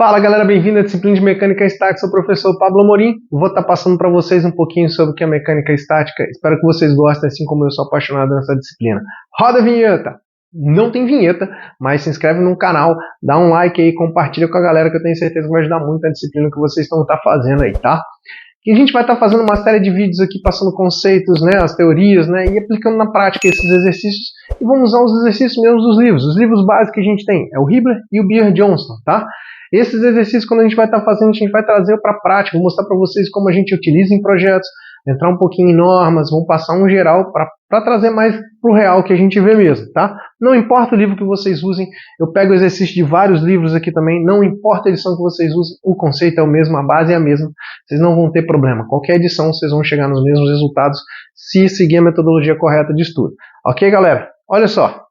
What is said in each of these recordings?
Fala galera, bem-vindo à disciplina de Mecânica Estática, sou o professor Pablo Amorim. Vou estar passando para vocês um pouquinho sobre o que é mecânica estática. Espero que vocês gostem, assim como eu sou apaixonado nessa disciplina. Roda a vinheta! Não tem vinheta, mas se inscreve no canal, dá um like aí, compartilha com a galera que eu tenho certeza que vai ajudar muito a disciplina que vocês estão fazendo aí, tá? E a gente vai estar fazendo uma série de vídeos aqui, passando conceitos, né, as teorias, né, e aplicando na prática esses exercícios. E vamos usar os exercícios mesmo dos livros. Os livros básicos que a gente tem é o Hibbeler e o Beer-Johnston, tá? Esses exercícios, quando a gente vai estar fazendo, a gente vai trazer para a prática, vou mostrar para vocês como a gente utiliza em projetos, entrar um pouquinho em normas, vamos passar um geral para trazer mais para o real que a gente vê mesmo, tá? Não importa o livro que vocês usem, eu pego exercício de vários livros aqui também, não importa a edição que vocês usem, o conceito é o mesmo, a base é a mesma, vocês não vão ter problema. Qualquer edição vocês vão chegar nos mesmos resultados se seguir a metodologia correta de estudo. Ok, galera? Olha só.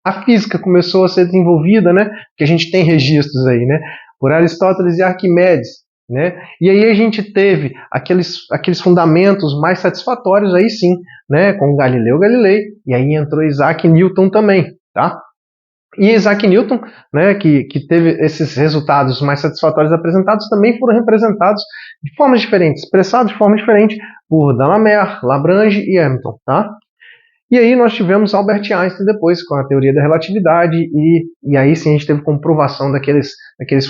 A física começou a ser desenvolvida, né? Que a gente tem registros aí, né? Por Aristóteles e Arquimedes, né? E aí a gente teve aqueles fundamentos mais satisfatórios aí sim, né? Com Galileu Galilei, e aí entrou Isaac Newton também, tá? E Isaac Newton, né, que teve esses resultados mais satisfatórios apresentados, também foram representados de formas diferentes, expressados de forma diferente por D'Alembert, Lagrange e Hamilton, tá? E aí nós tivemos Albert Einstein depois com a teoria da relatividade e aí sim a gente teve comprovação daqueles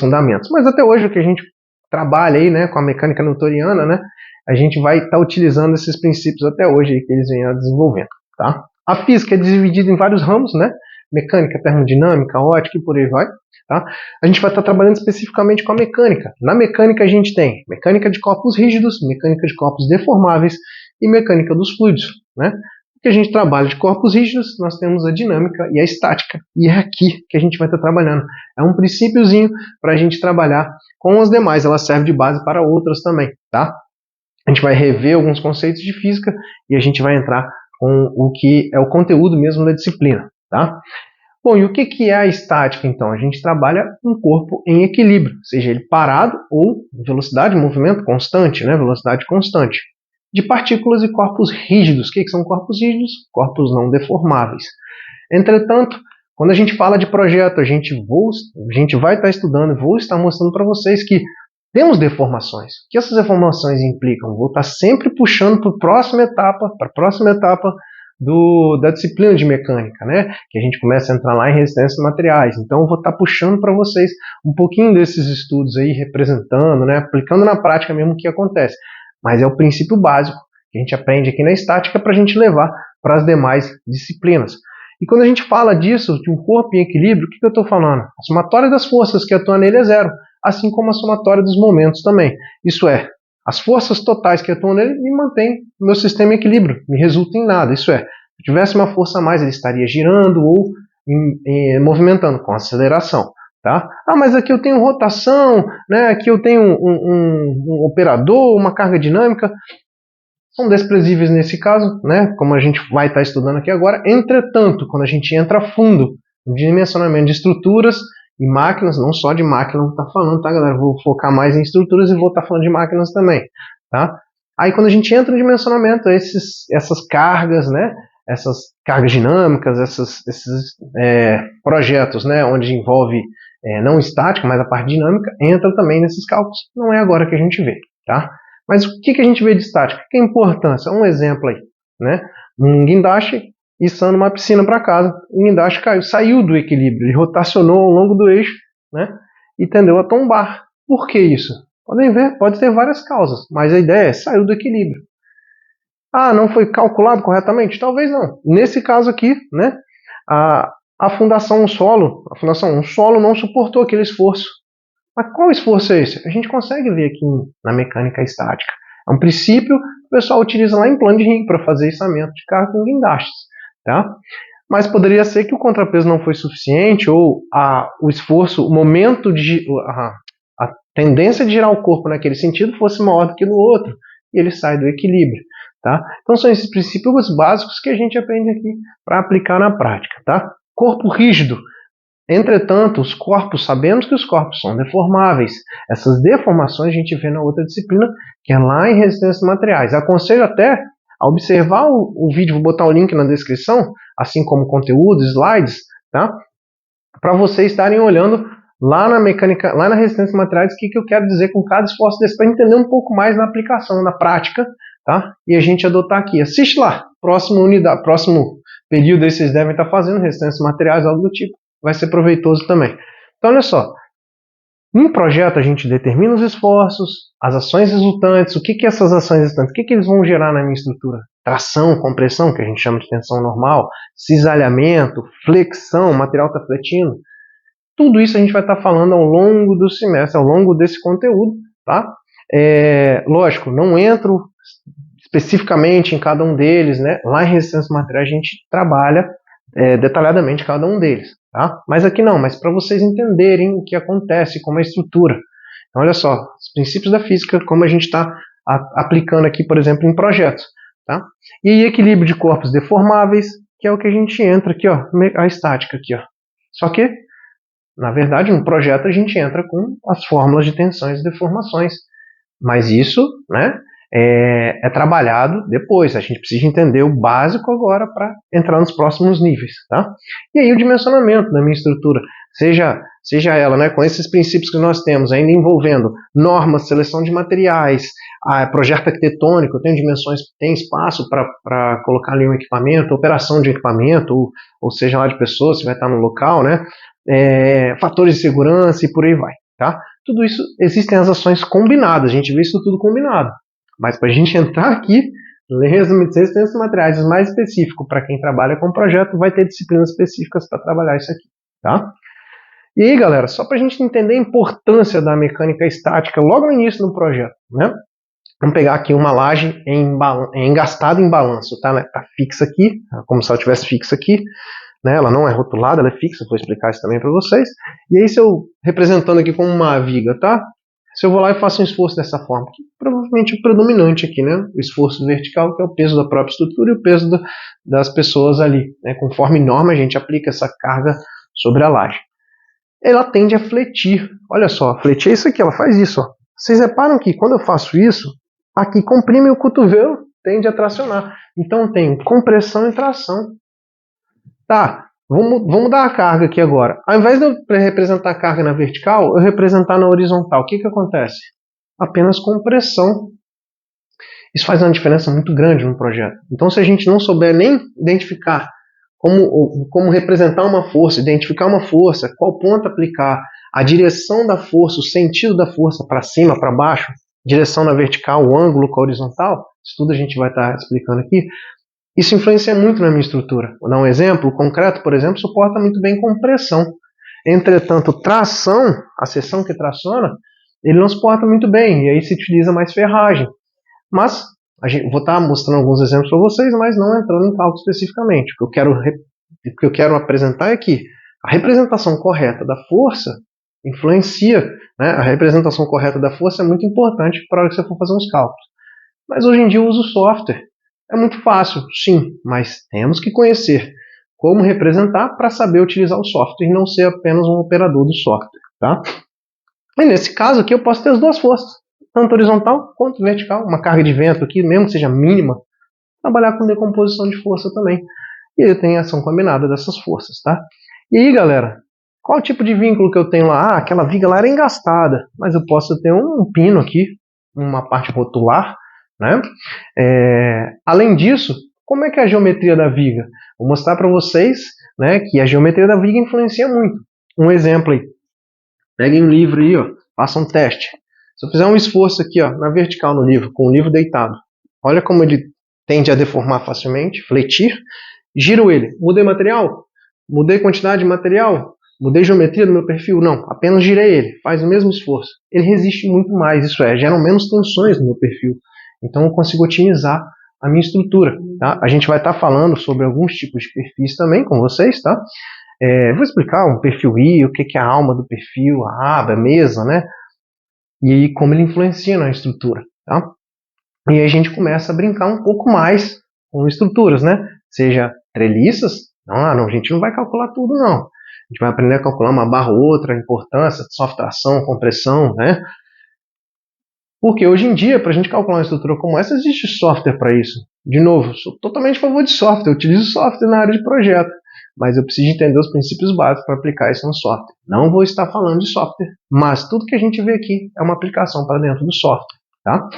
fundamentos. Mas até hoje o que a gente trabalha aí, né, com a mecânica newtoniana, né, a gente vai estar utilizando esses princípios até hoje aí que eles vêm desenvolvendo, tá? A física é dividida em vários ramos, né? Mecânica, termodinâmica, ótica e por aí vai, tá? A gente vai estar trabalhando especificamente com a mecânica. Na mecânica a gente tem mecânica de corpos rígidos, mecânica de corpos deformáveis e mecânica dos fluidos, né? Que a gente trabalha de corpos rígidos, nós temos a dinâmica e a estática. E é aqui que a gente vai estar trabalhando. É um princípiozinho para a gente trabalhar com as demais. Ela serve de base para outras também, tá? A gente vai rever alguns conceitos de física e a gente vai entrar com o que é o conteúdo mesmo da disciplina, tá? Bom, e o que é a estática, então? A gente trabalha um corpo em equilíbrio, seja ele parado ou velocidade de movimento constante, né? Velocidade constante. De partículas e corpos rígidos. O que são corpos rígidos? Corpos não deformáveis. Entretanto, quando a gente fala de projeto, a gente vai estar estudando, vou estar mostrando para vocês que temos deformações. O que essas deformações implicam? Vou estar sempre puxando para a próxima etapa da disciplina de mecânica, né? Que a gente começa a entrar lá em resistência de materiais. Então, eu vou estar puxando para vocês um pouquinho desses estudos aí, representando, né? Aplicando na prática mesmo o que acontece. Mas é o princípio básico que a gente aprende aqui na estática para a gente levar para as demais disciplinas. E quando a gente fala disso, de um corpo em equilíbrio, o que eu estou falando? A somatória das forças que atuam nele é zero, assim como a somatória dos momentos também. Isso é, as forças totais que atuam nele me mantêm o meu sistema em equilíbrio, me resulta em nada. Isso é, se eu tivesse uma força a mais, ele estaria girando ou movimentando com aceleração. Tá? Ah, mas aqui eu tenho rotação, né? Aqui eu tenho um operador, uma carga dinâmica. São desprezíveis nesse caso, né? Como a gente vai estar estudando aqui agora. Entretanto, quando a gente entra a fundo no dimensionamento de estruturas e máquinas, não só de máquina vou estar falando, tá, galera? Vou focar mais em estruturas e vou estar falando de máquinas também, tá? Aí quando a gente entra no dimensionamento, essas cargas, né? Essas cargas dinâmicas, esses projetos, né? Onde envolve não estática, mas a parte dinâmica, entra também nesses cálculos. Não é agora que a gente vê, tá? Mas o que a gente vê de estática? O que é a importância? Um exemplo aí, né? Um guindaste içando uma piscina para casa. O guindaste saiu do equilíbrio, ele rotacionou ao longo do eixo, né? E tendeu a tombar. Por que isso? Podem ver, pode ter várias causas, mas a ideia é saiu do equilíbrio. Ah, não foi calculado corretamente? Talvez não. Nesse caso aqui, né? A fundação, um solo não suportou aquele esforço. Mas qual esforço é esse? A gente consegue ver aqui na mecânica estática. É um princípio que o pessoal utiliza lá em plano de ringue para fazer içamento de carga com guindastes. Tá? Mas poderia ser que o contrapeso não foi suficiente ou o esforço, o momento a tendência de girar o corpo naquele sentido fosse maior do que no outro e ele sai do equilíbrio. Tá? Então são esses princípios básicos que a gente aprende aqui para aplicar na prática. Tá? Corpo rígido. Entretanto, sabemos que os corpos são deformáveis. Essas deformações a gente vê na outra disciplina, que é lá em resistência de materiais. Aconselho até a observar o vídeo, vou botar o link na descrição, assim como conteúdo, slides, tá? Para vocês estarem olhando lá na mecânica, lá na resistência de materiais, o que eu quero dizer com cada esforço desse, para entender um pouco mais na aplicação, na prática, tá? E a gente adotar aqui. Assiste lá, próximo período aí vocês devem estar fazendo resistência de materiais, algo do tipo, vai ser proveitoso também. Então, olha só, em projeto a gente determina os esforços, as ações resultantes, o que essas ações resultantes, o que eles vão gerar na minha estrutura? Tração, compressão, que a gente chama de tensão normal, cisalhamento, flexão, o material está fletindo. Tudo isso a gente vai estar falando ao longo do semestre, ao longo desse conteúdo, tá? Lógico, não entro especificamente em cada um deles, né? Lá em resistência de materiais a gente trabalha detalhadamente cada um deles, tá? Mas aqui não, mas para vocês entenderem o que acontece, como é a estrutura. Então, olha só, os princípios da física, como a gente está aplicando aqui, por exemplo, em projetos, tá? E aí, equilíbrio de corpos deformáveis, que é o que a gente entra aqui, ó, a estática aqui, ó. Só que, na verdade, no projeto a gente entra com as fórmulas de tensões e deformações, mas isso, né, é trabalhado depois. A gente precisa entender o básico agora para entrar nos próximos níveis, tá? E aí o dimensionamento da minha estrutura, seja ela, né, com esses princípios que nós temos, ainda envolvendo normas, seleção de materiais, projeto arquitetônico, eu tenho dimensões, tem espaço para colocar ali um equipamento, operação de equipamento, ou seja lá de pessoas, se vai estar no local, né? Fatores de segurança e por aí vai, tá? Tudo isso, existem as ações combinadas, a gente vê isso tudo combinado. Mas para a gente entrar aqui, resistência de materiais mais específico para quem trabalha com projeto, vai ter disciplinas específicas para trabalhar isso aqui, tá? E aí, galera, só para a gente entender a importância da mecânica estática logo no início do projeto, né? Vamos pegar aqui uma laje engastada em balanço, tá? Tá fixa aqui, como se ela estivesse fixa aqui, né? Ela não é rotulada, ela é fixa, vou explicar isso também para vocês. E aí, se eu representando aqui como uma viga, tá? Se eu vou lá e faço um esforço dessa forma, que provavelmente é predominante aqui, né? O esforço vertical, que é o peso da própria estrutura e o peso das pessoas ali, né? Conforme norma, a gente aplica essa carga sobre a laje. Ela tende a fletir. Olha só, fletir é isso aqui, ela faz isso, ó. Vocês reparam que quando eu faço isso, aqui comprime o cotovelo, tende a tracionar. Então tem compressão e tração. Tá, vamos dar a carga aqui agora. Ao invés de eu representar a carga na vertical, eu representar na horizontal. O que acontece? Apenas compressão. Isso faz uma diferença muito grande no projeto. Então, se a gente não souber nem identificar como representar uma força, identificar uma força, qual ponto aplicar, a direção da força, o sentido da força para cima, para baixo, direção na vertical, o ângulo com a horizontal, isso tudo a gente vai estar explicando aqui. Isso influencia muito na minha estrutura. Vou dar um exemplo. O concreto, por exemplo, suporta muito bem compressão. Entretanto, tração, a seção que traciona, ele não suporta muito bem, e aí se utiliza mais ferragem. Mas, vou estar mostrando alguns exemplos para vocês, mas não entrando em cálculo especificamente. O que eu quero apresentar é que a representação correta da força influencia, né? A representação correta da força é muito importante para a hora que você for fazer uns cálculos. Mas hoje em dia eu uso software. É muito fácil, sim, mas temos que conhecer como representar para saber utilizar o software e não ser apenas um operador do software, tá? E nesse caso aqui eu posso ter as duas forças, tanto horizontal quanto vertical, uma carga de vento aqui, mesmo que seja mínima, trabalhar com decomposição de força também. E aí tem a ação combinada dessas forças, tá? E aí, galera, qual o tipo de vínculo que eu tenho lá? aquela viga lá era engastada, mas eu posso ter um pino aqui, uma parte rotular, né? Além disso, como é que é a geometria da viga? Vou mostrar para vocês, né, que a geometria da viga influencia muito. Um exemplo aí. Peguem um livro aí, ó, façam um teste. Se eu fizer um esforço aqui, ó, na vertical no livro, com o livro deitado, olha como ele tende a deformar facilmente, fletir. Giro ele. Mudei material? Mudei quantidade de material? Mudei geometria do meu perfil? Não, apenas girei ele. Faz o mesmo esforço. Ele resiste muito mais, isso é, geram menos tensões no meu perfil. Então eu consigo otimizar a minha estrutura, tá? A gente vai estar falando sobre alguns tipos de perfis também com vocês, tá? Vou explicar um perfil I, o que é a alma do perfil, a aba, a mesa, né? E aí como ele influencia na estrutura, tá? E aí a gente começa a brincar um pouco mais com estruturas, né? Seja treliças, não, a gente não vai calcular tudo, não. A gente vai aprender a calcular uma barra ou outra, a importância, soft tração, compressão, né? Porque hoje em dia, para a gente calcular uma estrutura como essa, existe software para isso. De novo, sou totalmente a favor de software, eu utilizo software na área de projeto. mas eu preciso entender os princípios básicos para aplicar isso no software. Não vou estar falando de software, mas tudo que a gente vê aqui é uma aplicação para dentro do software, tá?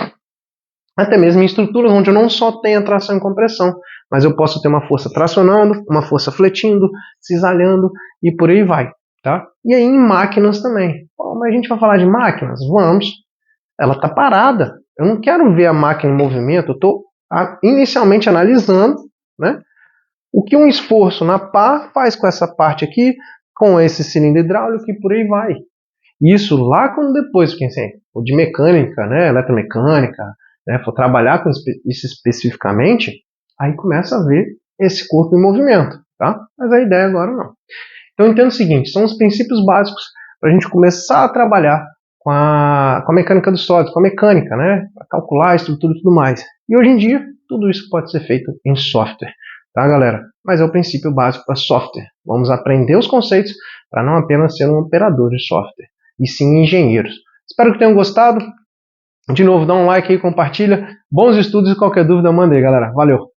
Até mesmo em estruturas onde eu não só tenho tração e compressão, mas eu posso ter uma força tracionando, uma força fletindo, cisalhando e por aí vai, tá? E aí em máquinas também. Pô, mas a gente vai falar de máquinas? Vamos. Ela está parada. Eu não quero ver a máquina em movimento, eu estou inicialmente analisando, né, o que um esforço na pá faz com essa parte aqui, com esse cilindro hidráulico e por aí vai. Isso lá quando depois, quem sei, o de mecânica, né, eletromecânica, né, for trabalhar com isso especificamente, aí começa a ver esse corpo em movimento, tá? Mas a ideia agora não. Então entenda o seguinte, são os princípios básicos para a gente começar a trabalhar com a mecânica do sólido, com a mecânica, né, para calcular a estrutura e tudo mais. E hoje em dia, tudo isso pode ser feito em software, tá, galera? Mas é o princípio básico para software. Vamos aprender os conceitos para não apenas ser um operador de software, e sim engenheiros. Espero que tenham gostado. De novo, dá um like aí, compartilha. Bons estudos e qualquer dúvida, manda aí, galera. Valeu!